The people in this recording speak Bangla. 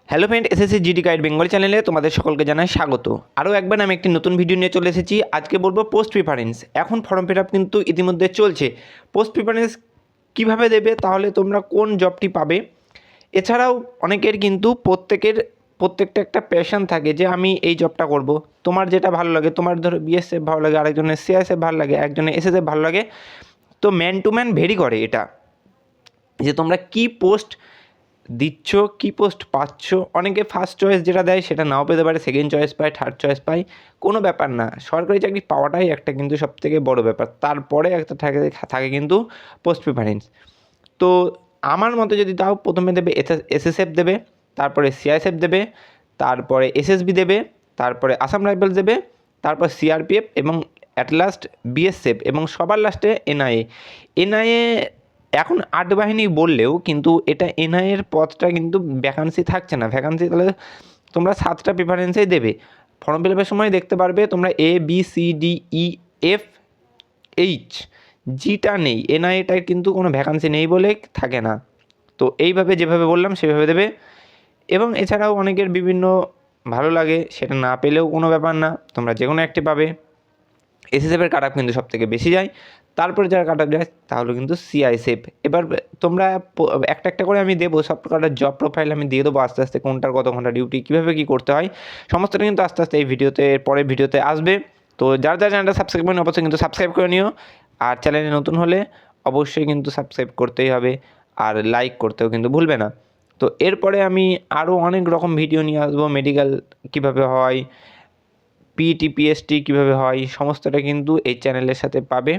Hello friend, SSC GD guide Bengali চ্যানেলে তোমাদের সকলকে জানাই স্বাগত। আরও একবার আমি একটি নতুন ভিডিও নিয়ে চলে এসেছি। আজকে বলবো পোস্ট প্রিফারেন্স। এখন ফর্ম ফিল আপ কিন্তু ইতিমধ্যে চলছে। পোস্ট প্রিফারেন্স কীভাবে দেবে, তাহলে তোমরা কোন জবটি পাবে। এছাড়াও অনেকের কিন্তু প্রত্যেকটা একটা প্যাশন থাকে যে আমি এই জবটা করব। তোমার যেটা ভালো লাগে, তোমার ধরো বিএসএফ ভালো লাগে, আরেকজনের সিআইএসএফ ভালো লাগে, একজনের এসএসএফ ভালো লাগে। তো ম্যান টু ম্যান ভেরি করে এটা, যে তোমরা কী পোস্ট দিচ্ছ, কী পোস্ট পাচ্ছ। অনেকে ফার্স্ট চয়েস যেটা দেয় সেটা নাও পেতে পারে, সেকেন্ড চয়েস পায়, থার্ড চয়েস পায়, কোনো ব্যাপার না। সরকারি চাকরি পাওয়াটাই একটা কিন্তু সবথেকে বড় ব্যাপার। তারপরে একটা থাকে কিন্তু পোস্ট প্রিফারেন্স। তো আমার মতে যদি দাও, প্রথমে দেবে এসএসএফ দেবে, তারপরে সিআইএসএফ দেবে, তারপরে এসএসবি দেবে, তারপরে আসাম রাইফেলস দেবে, তারপর সিআরপিএফ এবং অ্যাট লাস্ট বিএসএফ, এবং সবার লাস্টে এনআইএ। এখন 8 বাহিনী বললেও কিন্তু এটা এনআইএর পদটা কিন্তু ভ্যাকান্সি থাকছে না। ভ্যাকান্সি তাহলে তোমরা 7টা প্রিফারেন্সেই দেবে। ফর্ম ফিল আপের সময় দেখতে পারবে তোমরা ABCDEFH, জিটা নেই, এনআইএটার কিন্তু কোনো ভ্যাকান্সি নেই বলে থাকে না। তো এইভাবে যেভাবে বললাম সেভাবে দেবে। এবং এছাড়াও অনেকের বিভিন্ন ভালো লাগে, সেটা না পেলেও কোনো ব্যাপার না, তোমরা যে কোনো একটি পাবে। এসএসএফের কাট অফ কিন্তু সবথেকে বেশি যায়, তারপরে যারা কাট অফ যায় তাহলে কিন্তু সিআইএসএফ। এবার তোমরা একটা একটা করে আমি দেবো, সব কটা জব প্রোফাইল আমি দিয়ে দেবো আস্তে আস্তে, কোনটার কত ঘন্টা ডিউটি, কীভাবে কী করতে হয়, সমস্তটা কিন্তু আস্তে আস্তে এই ভিডিওতে, পরের ভিডিওতে আসবে। তো যারা যারা চ্যানেলটা সাবস্ক্রাইব করেন অবশ্যই কিন্তু সাবস্ক্রাইব করে নিও। আর চ্যানেলে নতুন হলে অবশ্যই কিন্তু সাবস্ক্রাইব করতেই হবে, আর লাইক করতেও কিন্তু ভুলবে না। তো এরপরে আমি আরও অনেক রকম ভিডিও নিয়ে আসবো। মেডিকেল কীভাবে হয়, পিইটি পিএসটি কীভাবে হয়, সমস্তটা কিন্তু এই চ্যানেলের সাথে পাবে।